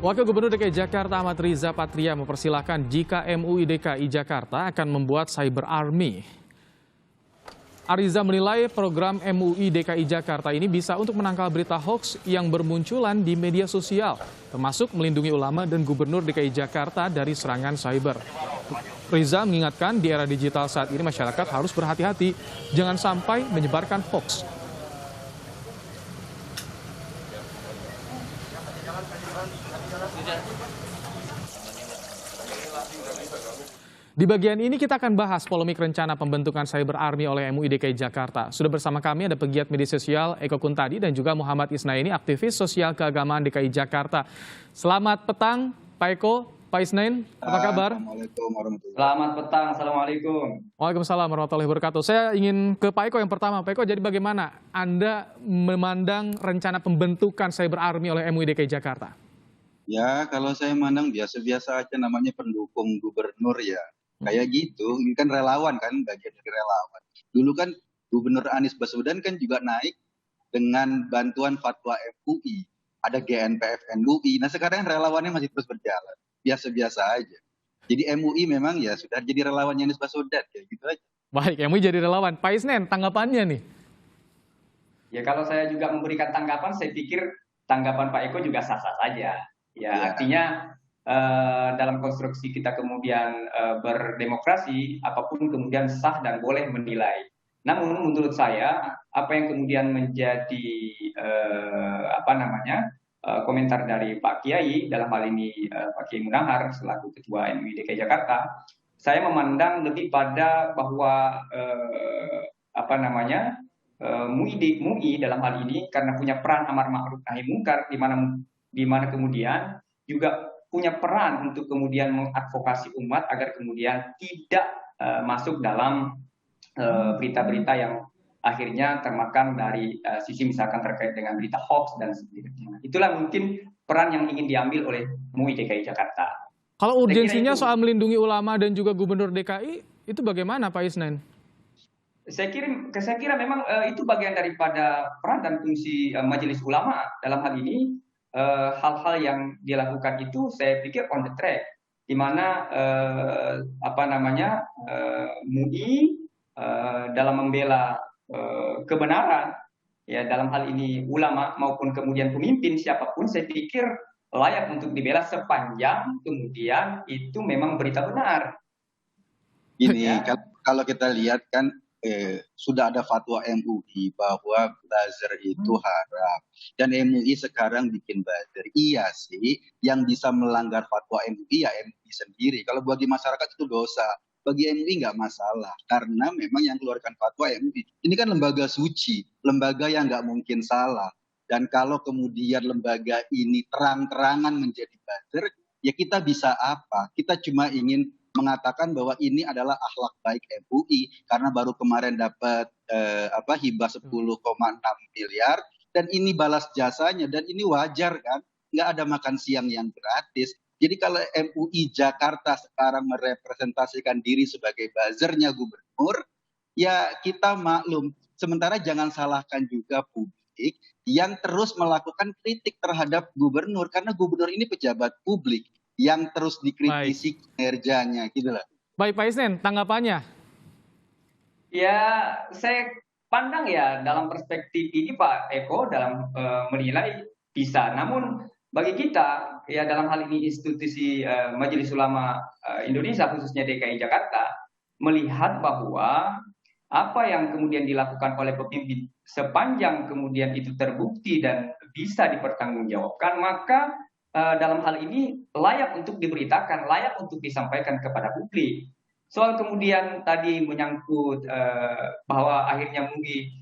Wakil Gubernur DKI Jakarta Ahmad Riza Patria mempersilahkan jika MUI DKI Jakarta akan membuat Cyber Army. Ariza menilai program MUI DKI Jakarta ini bisa untuk menangkal berita hoax yang bermunculan di media sosial, termasuk melindungi ulama dan Gubernur DKI Jakarta dari serangan cyber. Riza mengingatkan di era digital saat ini masyarakat harus berhati-hati, jangan sampai menyebarkan hoax. Di bagian ini kita akan bahas polemik rencana pembentukan Cyber Army oleh MUI DKI Jakarta. Sudah bersama kami ada pegiat media sosial Eko Kuntadi dan juga Muhammad Isnaini, aktivis sosial keagamaan DKI Jakarta. Selamat petang Pak Eko, Pak Isnain, apa kabar? Assalamualaikum warahmatullahi wabarakatuh. Selamat petang, Assalamualaikum. Waalaikumsalam warahmatullahi wabarakatuh. Saya ingin ke Pak Eko yang pertama. Pak Eko, jadi bagaimana Anda memandang rencana pembentukan Cyber Army oleh MUI DKI Jakarta? Ya, kalau saya mandang biasa-biasa aja, namanya pendukung gubernur ya. Kayak gitu, ini kan relawan kan, bagian dari relawan. Dulu kan Gubernur Anies Baswedan kan juga naik dengan bantuan fatwa MUI. Ada GNPF MUI. Nah sekarang relawannya masih terus berjalan. Biasa-biasa aja. Jadi MUI memang ya sudah jadi relawannya Anies Baswedan. Kayak gitu aja. Baik, MUI jadi relawan. Pak Isnen, tanggapannya nih? Ya kalau saya juga memberikan tanggapan, saya pikir tanggapan Pak Eko juga sah-sah saja. Ya, artinya dalam konstruksi kita kemudian berdemokrasi, apapun kemudian sah dan boleh menilai. Namun menurut saya apa yang kemudian menjadi komentar dari Pak Kiai dalam hal ini Pak Kiai Munahar selaku Ketua MUI DKI Jakarta, saya memandang lebih pada bahwa MUI dalam hal ini karena punya peran amar ma'ruf nahi mungkar di mana kemudian juga punya peran untuk kemudian mengadvokasi umat agar kemudian tidak masuk dalam berita-berita yang akhirnya termakan dari sisi misalkan terkait dengan berita hoax dan sebagainya. Itulah mungkin peran yang ingin diambil oleh MUI DKI Jakarta. Kalau urgensinya soal melindungi ulama dan juga Gubernur DKI, itu bagaimana Pak Isnen? Saya kira memang itu bagian daripada peran dan fungsi Majelis Ulama dalam hal ini. Hal-hal yang dilakukan itu saya pikir on the track, di mana MUI dalam membela kebenaran, ya dalam hal ini ulama maupun kemudian pemimpin siapapun, saya pikir layak untuk dibela sepanjang kemudian itu memang berita benar. Gini, ya. Kalau kita lihat kan sudah ada fatwa MUI bahwa buzzer itu haram. Dan MUI sekarang bikin buzzer. Iya sih, yang bisa melanggar fatwa MUI ya MUI sendiri. Kalau bagi masyarakat itu dosa. Bagi MUI nggak masalah. Karena memang yang keluarkan fatwa MUI. Ini kan lembaga suci. Lembaga yang nggak mungkin salah. Dan kalau kemudian lembaga ini terang-terangan menjadi buzzer, ya kita bisa apa? Kita cuma ingin mengatakan bahwa ini adalah akhlak baik MUI karena baru kemarin dapat hibah 10,6 miliar dan ini balas jasanya dan ini wajar kan, nggak ada makan siang yang gratis. Jadi kalau MUI Jakarta sekarang merepresentasikan diri sebagai buzzernya gubernur, ya kita maklum. Sementara jangan salahkan juga publik yang terus melakukan kritik terhadap gubernur karena gubernur ini pejabat publik yang terus dikritisi kinerjanya, gitu lah. Baik Pak Isnen, tanggapannya? Ya, saya pandang ya dalam perspektif ini Pak Eko dalam menilai bisa. Namun bagi kita ya dalam hal ini institusi Majelis Ulama Indonesia khususnya DKI Jakarta melihat bahwa apa yang kemudian dilakukan oleh pemimpin sepanjang kemudian itu terbukti dan bisa dipertanggungjawabkan, maka dalam hal ini layak untuk diberitakan, layak untuk disampaikan kepada publik. Soal kemudian tadi menyangkut bahwa akhirnya MUI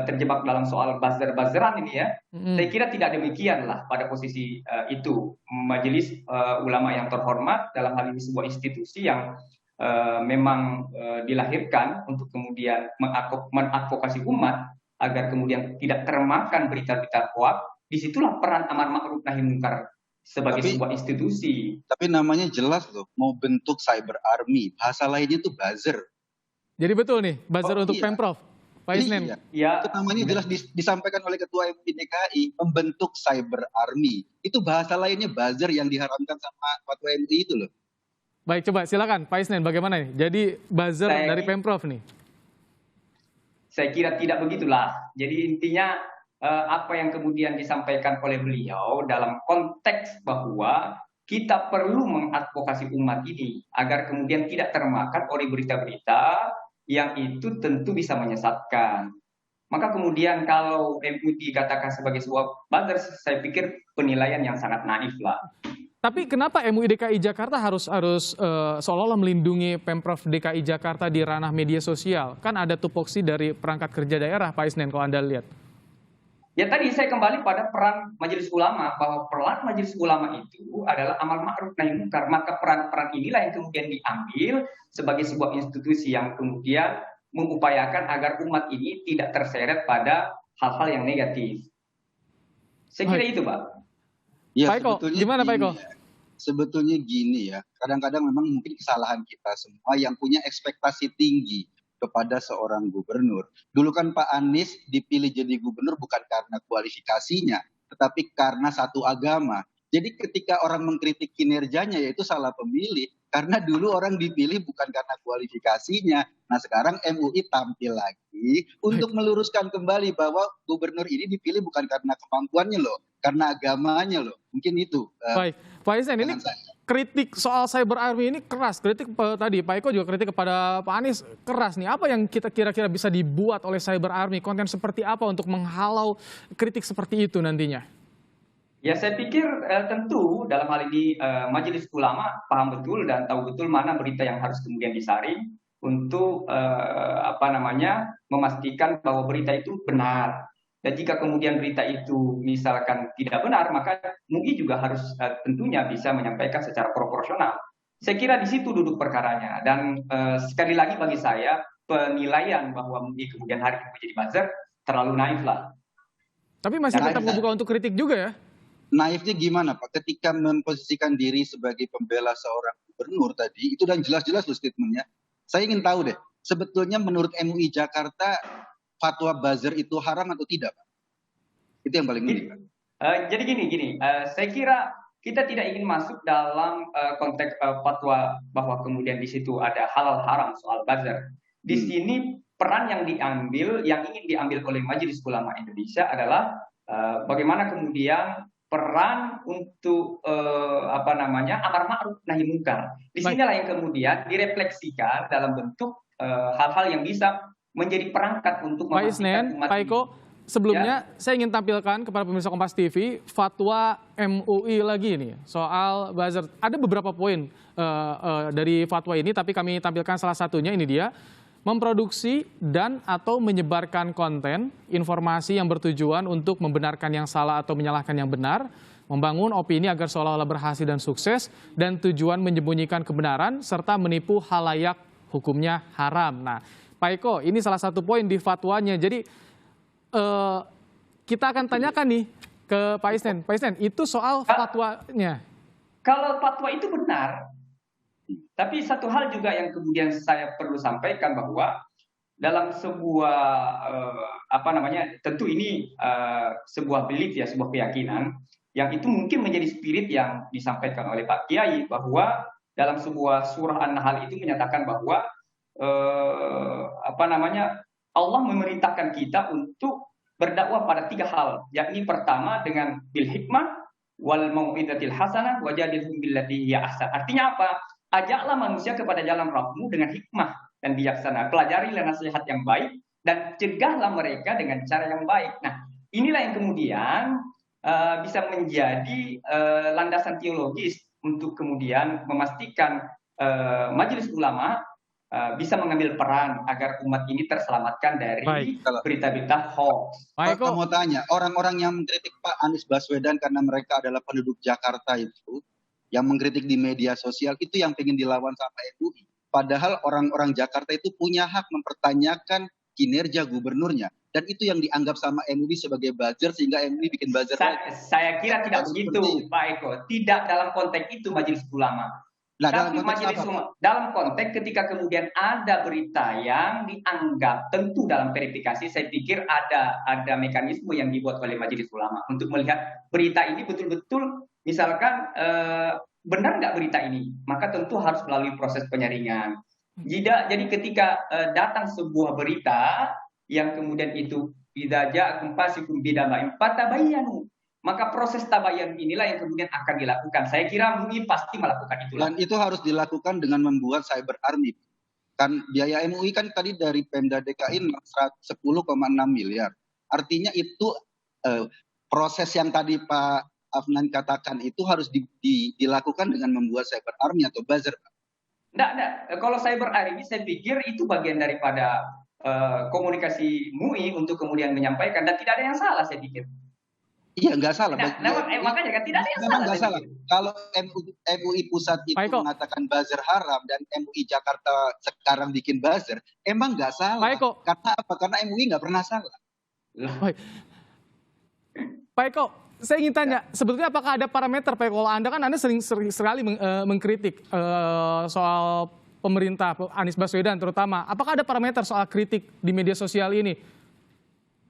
terjebak dalam soal buzzer-buzzeran ini ya, saya kira tidak demikian lah pada posisi itu. Majelis Ulama yang terhormat dalam hal ini sebuah institusi yang memang dilahirkan untuk kemudian mengadvokasi umat agar kemudian tidak termakan berita-berita hoax. Disitulah peran amar ma'ruf nahi mungkar sebagai sebuah institusi. Tapi namanya jelas loh, mau bentuk Cyber Army. Bahasa lainnya itu buzzer. Jadi betul nih, buzzer untuk Pemprov? Pak Isnen. Iya. Ya, Itu namanya jelas disampaikan oleh Ketua MUI DKI, membentuk cyber army. Itu bahasa lainnya buzzer yang diharamkan sama Fatwa MUI itu loh. Baik, coba silakan Pak Isnen, bagaimana nih? Jadi buzzer Saya- dari Pemprov nih. saya kira tidak begitulah. Jadi intinya apa yang kemudian disampaikan oleh beliau dalam konteks bahwa kita perlu mengadvokasi umat ini agar kemudian tidak termakan oleh berita-berita yang itu tentu bisa menyesatkan. Maka kemudian kalau MUI dikatakan sebagai sebuah buzzer, saya pikir penilaian yang sangat naif lah. Tapi kenapa MUI DKI Jakarta harus seolah-olah melindungi Pemprov DKI Jakarta di ranah media sosial? Kan ada tupoksi dari perangkat kerja daerah, Pak Isnen, kalau Anda lihat. Ya tadi saya kembali pada peran Majelis Ulama, bahwa peran Majelis Ulama itu adalah amal ma'ruf nahi munkar. Maka peran-peran inilah yang kemudian diambil sebagai sebuah institusi yang kemudian mengupayakan agar umat ini tidak terseret pada hal-hal yang negatif. Saya kira itu, Pak. Ya, Pak Eko, sebetulnya gimana Pak Eko? gini ya. Sebetulnya gini ya, kadang-kadang memang mungkin kesalahan kita semua yang punya ekspektasi tinggi kepada seorang gubernur. Dulu kan Pak Anies dipilih jadi gubernur bukan karena kualifikasinya, tetapi karena satu agama. Jadi ketika orang mengkritik kinerjanya, yaitu salah pemilih. Karena dulu orang dipilih bukan karena kualifikasinya. Nah sekarang MUI tampil lagi untuk meluruskan kembali bahwa gubernur ini dipilih bukan karena kemampuannya loh, karena agamanya loh. Mungkin itu. Baik, Pak Isnen, ini kritik soal cyber army ini keras. Kritik tadi Pak Eko juga kritik kepada Pak Anies keras nih. Apa yang kita kira-kira bisa dibuat oleh cyber army? Konten seperti apa untuk menghalau kritik seperti itu nantinya? Ya saya pikir tentu dalam hal ini Majelis Ulama paham betul dan tahu betul mana berita yang harus kemudian disaring untuk memastikan bahwa berita itu benar. Dan jika kemudian berita itu misalkan tidak benar, maka MUI juga harus tentunya bisa menyampaikan secara proporsional. Saya kira di situ duduk perkaranya. Dan sekali lagi bagi saya penilaian bahwa MUI kemudian hari ini menjadi buzzer terlalu naif lah. Tapi masih tetap membuka untuk kritik juga ya? Naifnya gimana Pak? Ketika memposisikan diri sebagai pembela seorang gubernur tadi, itu dan jelas-jelas loh statementnya. Saya ingin tahu deh, sebetulnya menurut MUI Jakarta, fatwa buzzer itu haram atau tidak Pak? Itu yang paling penting Pak. Jadi gini, saya kira kita tidak ingin masuk dalam konteks fatwa bahwa kemudian di situ ada halal haram soal buzzer. Di sini peran yang ingin diambil oleh Majelis Ulama Indonesia adalah bagaimana kemudian peran untuk amar ma'ruf nahi munkar. Di sinilah yang kemudian direfleksikan dalam bentuk hal-hal yang bisa menjadi perangkat untuk Pak Isnen, Pak Eko, sebelumnya saya ingin tampilkan kepada pemirsa Kompas TV fatwa MUI lagi nih soal buzzer. Ada beberapa poin dari fatwa ini, tapi kami tampilkan salah satunya, ini dia. Memproduksi dan atau menyebarkan konten, informasi yang bertujuan untuk membenarkan yang salah atau menyalahkan yang benar, membangun opini agar seolah-olah berhasil dan sukses, dan tujuan menyembunyikan kebenaran, serta menipu halayak, hukumnya haram. Nah, Pak Eko, ini salah satu poin di fatwanya. Jadi, kita akan tanyakan nih ke Pak Isnen. Pak Isnen, itu soal fatwanya. Kalau fatwa itu benar, tapi satu hal juga yang kemudian saya perlu sampaikan bahwa dalam sebuah tentu ini sebuah belief ya, sebuah keyakinan yang itu mungkin menjadi spirit yang disampaikan oleh Pak Kiai bahwa dalam sebuah surah An-Nahl itu menyatakan bahwa Allah memerintahkan kita untuk berdakwah pada 3 hal, yakni pertama dengan bil hikmah wal mau'izatil hasanah wajadilhum billati hiya ahsan. Artinya apa? Ajaklah manusia kepada jalan Rabbmu dengan hikmah dan bijaksana. Pelajarilah nasihat yang baik dan cegahlah mereka dengan cara yang baik. Nah, inilah yang kemudian bisa menjadi landasan teologis untuk kemudian memastikan Majelis Ulama bisa mengambil peran agar umat ini terselamatkan dari berita-berita hoax. Pak mau tanya, orang-orang yang mengkritik Pak Anies Baswedan karena mereka adalah penduduk Jakarta itu, yang mengkritik di media sosial itu yang pengen dilawan sama MUI. Padahal orang-orang Jakarta itu punya hak mempertanyakan kinerja gubernurnya. Dan itu yang dianggap sama MUI sebagai buzzer sehingga MUI bikin buzzer. Saya kira tidak begitu Pak Eko. Tidak dalam konteks itu Majelis Ulama. Nah, dalam Tapi konteks majelis apa? ulama dalam konteks ketika kemudian ada berita yang dianggap tentu dalam verifikasi, saya pikir ada mekanisme yang dibuat oleh majelis ulama untuk melihat berita ini betul-betul misalkan benar nggak berita ini, maka tentu harus melalui proses penyaringan. Jadi ketika datang sebuah berita yang kemudian itu idza ja'akum fasiqun binaba'in fatabayyanu, maka proses tabayan inilah yang kemudian akan dilakukan. Saya kira MUI pasti melakukan itulah. Dan itu harus dilakukan dengan membuat cyber army. Kan biaya MUI kan tadi dari Pemda DKI 10,6 miliar. Artinya itu proses yang tadi Pak Afnan katakan itu harus dilakukan dengan membuat cyber army atau buzzer. Enggak. Kalau cyber army saya pikir itu bagian daripada komunikasi MUI untuk kemudian menyampaikan, dan tidak ada yang salah saya pikir. Iya, nggak salah. Makanya kan tidak ada yang salah. Nggak salah. Kalau MUI pusat itu mengatakan buzzer haram dan MUI Jakarta sekarang bikin buzzer, emang nggak salah. Karena apa? Karena MUI nggak pernah salah. Pak Eko, saya ingin tanya, sebetulnya apakah ada parameter, Pak Eko? Kalau Anda sering sekali mengkritik soal pemerintah, Anies Baswedan terutama. Apakah ada parameter soal kritik di media sosial ini?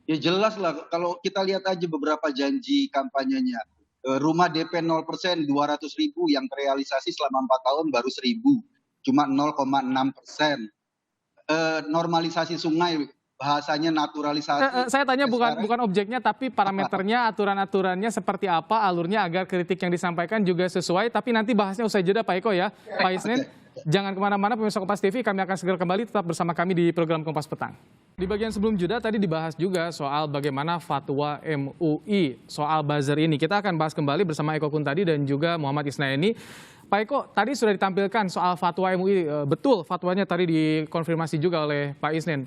Ya jelas lah, kalau kita lihat aja beberapa janji kampanyenya. Rumah DP 0%, 200.000 yang terrealisasi selama 4 tahun baru 1.000. Cuma 0,6%. Normalisasi sungai, bahasanya naturalisasi. Saya tanya bukan objeknya, tapi parameternya, aturan-aturannya seperti apa, alurnya agar kritik yang disampaikan juga sesuai. Tapi nanti bahasnya usai jeda Pak Eko ya, Pak Isnin. Jangan kemana-mana pemirsa Kompas TV, kami akan segera kembali tetap bersama kami di program Kompas Petang. Di bagian sebelum jeda tadi dibahas juga soal bagaimana fatwa MUI soal buzzer ini. Kita akan bahas kembali bersama Eko Kuntadi dan juga Muhammad Isnaini. Pak Eko, tadi sudah ditampilkan soal fatwa MUI, betul fatwanya tadi dikonfirmasi juga oleh Pak Isnin.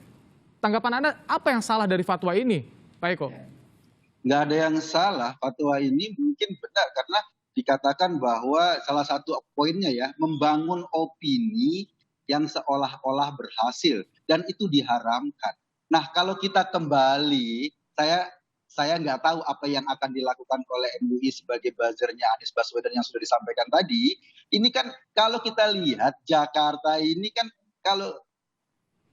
Tanggapan Anda, apa yang salah dari fatwa ini, Pak Eko? Nggak ada yang salah, fatwa ini mungkin benar karena dikatakan bahwa salah satu poinnya ya, membangun opini yang seolah-olah berhasil dan itu diharamkan. Nah, kalau kita kembali, saya nggak tahu apa yang akan dilakukan oleh MUI sebagai buzzernya Anies Baswedan yang sudah disampaikan tadi. Ini kan kalau kita lihat Jakarta ini kan kalau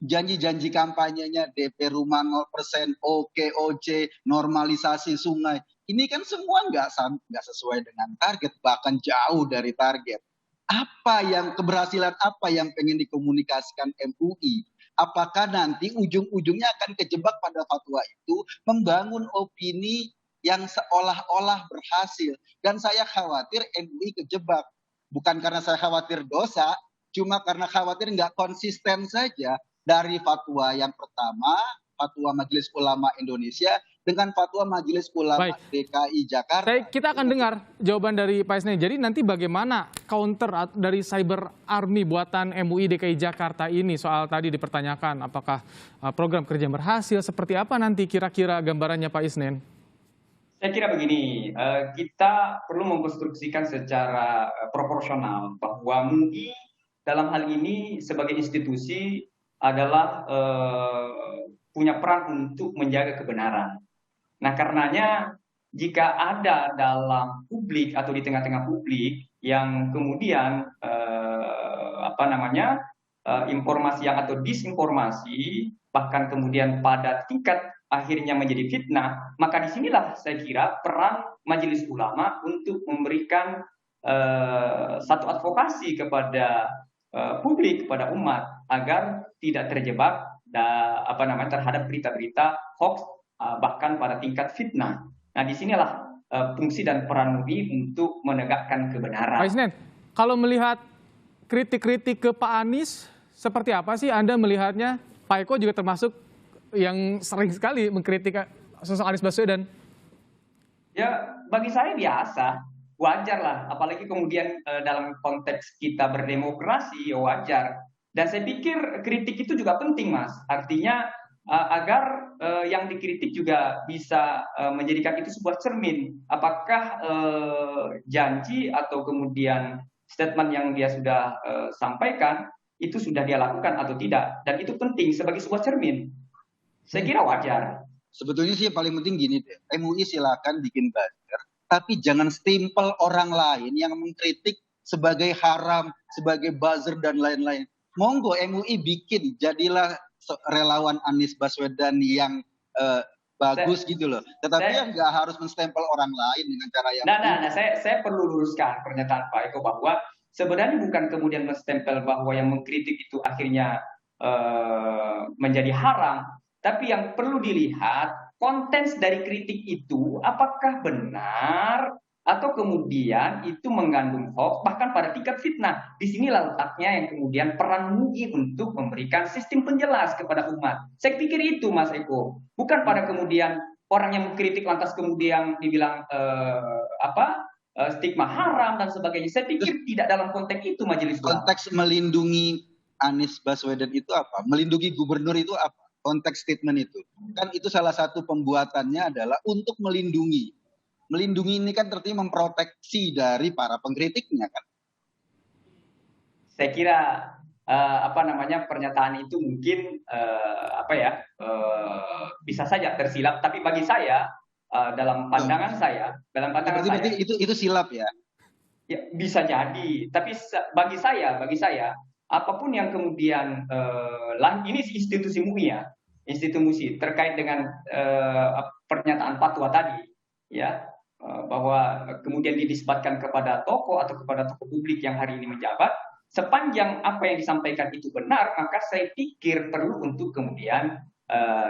janji-janji kampanyenya DP rumah 0%, OKOC, normalisasi sungai. Ini kan semua nggak sesuai dengan target, bahkan jauh dari target. Keberhasilan apa yang pengen dikomunikasikan MUI? Apakah nanti ujung-ujungnya akan kejebak pada fatwa itu membangun opini yang seolah-olah berhasil? Dan saya khawatir MUI kejebak. Bukan karena saya khawatir dosa, cuma karena khawatir nggak konsisten saja dari fatwa yang pertama, fatwa Majelis Ulama Indonesia, dengan fatwa Majelis Ulama DKI Jakarta. Kita akan dengar jawaban dari Pak Isnaini. Jadi nanti bagaimana counter dari cyber army buatan MUI DKI Jakarta ini soal tadi dipertanyakan apakah program kerja berhasil, seperti apa nanti kira-kira gambarannya Pak Isnin? Saya kira begini, kita perlu mengkonstruksikan secara proporsional bahwa MUI dalam hal ini sebagai institusi adalah punya peran untuk menjaga kebenaran. Nah, karenanya jika ada dalam publik atau di tengah-tengah publik yang kemudian informasi yang atau disinformasi, bahkan kemudian pada tingkat akhirnya menjadi fitnah, maka disinilah saya kira peran Majelis Ulama untuk memberikan satu advokasi kepada publik, kepada umat agar tidak terjebak terhadap berita-berita hoax, bahkan pada tingkat fitnah. Nah, disinilah fungsi dan peran MUI untuk menegakkan kebenaran. Pak Isnin, kalau melihat kritik-kritik ke Pak Anies, seperti apa sih Anda melihatnya? Pak Eko juga termasuk yang sering sekali mengkritik sosok Anies Baswedan. Ya, bagi saya biasa, wajar lah. Apalagi kemudian dalam konteks kita berdemokrasi, wajar. Dan saya pikir kritik itu juga penting, Mas. Artinya agar yang dikritik juga bisa menjadikan itu sebuah cermin. Apakah janji atau kemudian statement yang dia sudah sampaikan itu sudah dia lakukan atau tidak. Dan itu penting sebagai sebuah cermin. Saya kira wajar. Sebetulnya sih yang paling penting gini deh. MUI silakan bikin buzzer, tapi jangan stempel orang lain yang mengkritik sebagai haram, sebagai buzzer dan lain-lain. Monggo MUI bikin, jadilah relawan Anies Baswedan yang bagus gitu loh. Tetapi yang nggak harus menstempel orang lain dengan cara yang saya perlu luruskan pernyataan Pak Eko bahwa sebenarnya bukan kemudian menstempel bahwa yang mengkritik itu akhirnya menjadi haram, tapi yang perlu dilihat konten dari kritik itu apakah benar atau kemudian itu mengandung hoax bahkan pada tingkat fitnah. Di sinilah letaknya yang kemudian peran MUI untuk memberikan sistem penjelas kepada umat. Saya pikir itu Mas Eko, bukan pada kemudian orang yang mengkritik lantas kemudian dibilang stigma haram dan sebagainya. Saya pikir tidak dalam konteks itu Majelis Ulama. Konteks melindungi Anies Baswedan itu apa? Melindungi gubernur itu apa? Konteks statement itu. Kan itu salah satu pembuatannya adalah untuk melindungi. Melindungi ini kan artinya memproteksi dari para pengkritiknya kan. Saya kira pernyataan itu mungkin bisa saja tersilap, tapi bagi saya dalam pandangan saya itu silap ya. Ya bisa jadi, tapi bagi saya apapun yang kemudian ini institusi MUI ya, institusi terkait dengan pernyataan fatwa tadi ya, bahwa kemudian dinisbatkan kepada tokoh atau kepada tokoh publik yang hari ini menjabat, sepanjang apa yang disampaikan itu benar, maka saya pikir perlu untuk kemudian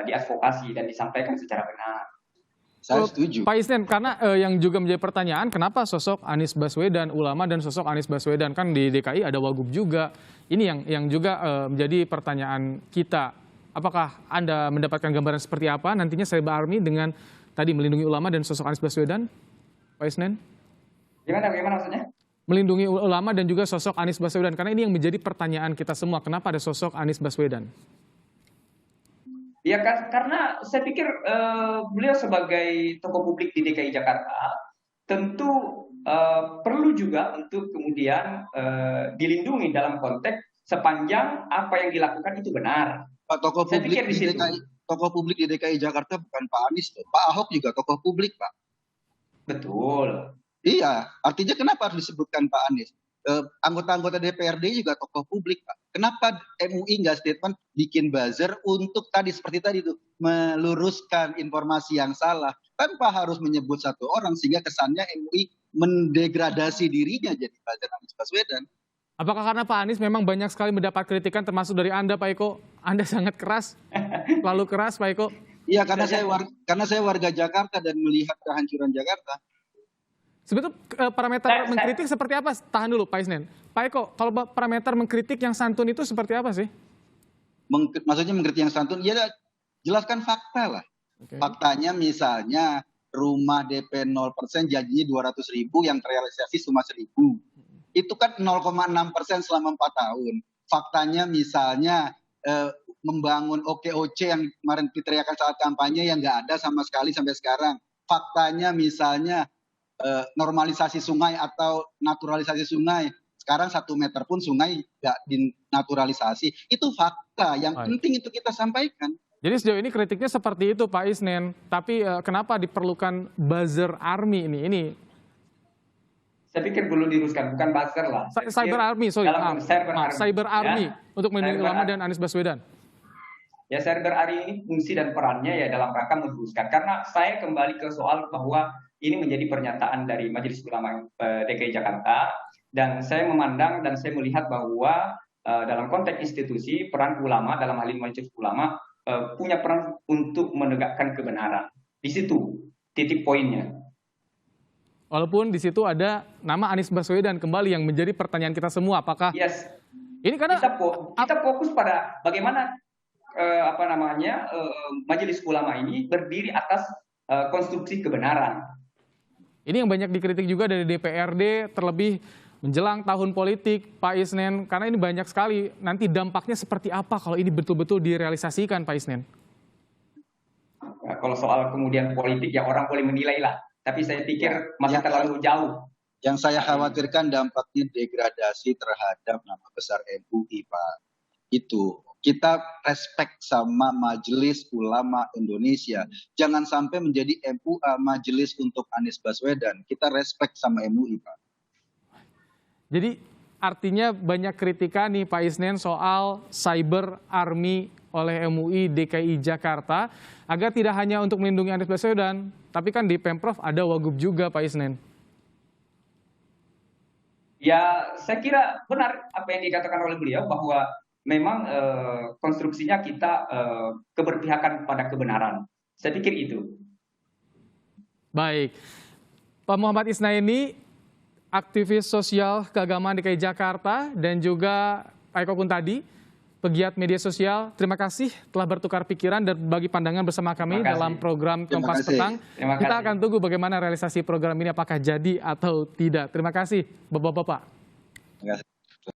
diadvokasi dan disampaikan secara benar. Saya setuju. Pak Isnen, karena yang juga menjadi pertanyaan, kenapa sosok Anies Baswedan, ulama dan sosok Anies Baswedan, kan di DKI ada Wagub juga. Ini yang juga menjadi pertanyaan kita. Apakah Anda mendapatkan gambaran seperti apa nantinya Cyber Army dengan tadi melindungi ulama dan sosok Anies Baswedan, Pak Isnen? Gimana maksudnya? Melindungi ulama dan juga sosok Anies Baswedan, karena ini yang menjadi pertanyaan kita semua. Kenapa ada sosok Anies Baswedan? Ya karena saya pikir beliau sebagai tokoh publik di DKI Jakarta tentu perlu juga untuk kemudian dilindungi dalam konteks sepanjang apa yang dilakukan itu benar. Pak, tokoh publik di DKI Jakarta bukan Pak Anies, Pak Ahok juga tokoh publik, Pak. Betul. Iya, artinya kenapa harus disebutkan Pak Anies? Anggota-anggota DPRD juga tokoh publik, Pak. Kenapa MUI nggak statement bikin buzzer untuk seperti tadi tuh meluruskan informasi yang salah tanpa harus menyebut satu orang sehingga kesannya MUI mendegradasi dirinya jadi buzzer Anies Baswedan. Apakah karena Pak Anies memang banyak sekali mendapat kritikan termasuk dari Anda Pak Eko? Anda sangat keras, terlalu keras Pak Eko. Iya, karena saya warga Jakarta dan melihat kehancuran Jakarta. Sebetulnya parameter mengkritik seperti apa? Tahan dulu Pak Isnen. Pak Eko, kalau parameter mengkritik yang santun itu seperti apa sih? Maksudnya mengkritik yang santun, ya jelaskan fakta lah. Okay. Faktanya misalnya rumah DP 0% janjinya 200.000 yang terrealisasi cuma 1.000. Itu kan 0,6% selama 4 tahun. Faktanya misalnya membangun OKOC yang kemarin diteriakan saat kampanye yang nggak ada sama sekali sampai sekarang. Faktanya misalnya normalisasi sungai atau naturalisasi sungai. Sekarang 1 meter pun sungai nggak dinaturalisasi. Itu fakta yang penting itu kita sampaikan. Jadi sejauh ini kritiknya seperti itu Pak Isnen. Tapi kenapa diperlukan buzzer army ini? Saya pikir perlu diluruskan, bukan buzzer lah. Cyber army, Cyber army ya? Untuk melindungi ulama dan Anies Baswedan. Ya, cyber army ini fungsi dan perannya ya dalam rangka meluruskan. Karena saya kembali ke soal bahwa ini menjadi pernyataan dari Majelis Ulama DKI Jakarta, dan saya memandang dan saya melihat bahwa dalam konteks institusi peran ulama dalam hal ini Majelis Ulama punya peran untuk menegakkan kebenaran. Di situ titik poinnya. Walaupun di situ ada nama Anies Baswedan kembali yang menjadi pertanyaan kita semua, apakah ini karena kita fokus pada bagaimana Majelis Ulama ini berdiri atas konstruksi kebenaran. Ini yang banyak dikritik juga dari DPRD, terlebih menjelang tahun politik, Pak Isnen, karena ini banyak sekali. Nanti dampaknya seperti apa kalau ini betul-betul direalisasikan, Pak Isnen? Nah, kalau soal kemudian politik, ya orang boleh menilai lah. Tapi saya pikir masih terlalu jauh. Yang saya khawatirkan dampaknya degradasi terhadap nama besar MUI, Pak. Itu. Kita respect sama Majelis Ulama Indonesia. Jangan sampai menjadi majelis untuk Anies Baswedan. Kita respect sama MUI, Pak. Jadi artinya banyak kritikan nih Pak Isnen soal cyber army oleh MUI DKI Jakarta agar tidak hanya untuk melindungi Anies Baswedan, tapi kan di Pemprov ada Wagub juga Pak Isnen. Ya, saya kira benar apa yang dikatakan oleh beliau bahwa memang konstruksinya kita keberpihakan pada kebenaran. Saya pikir itu. Baik, Pak Muhammad Isnaini, aktivis sosial keagamaan DKI Jakarta, dan juga Pak Eko Kuntadi, pegiat media sosial. Terima kasih telah bertukar pikiran dan berbagi pandangan bersama kami dalam program Kompas Petang. Kita akan tunggu bagaimana realisasi program ini, apakah jadi atau tidak. Terima kasih, Bapak-Bapak. Terima kasih.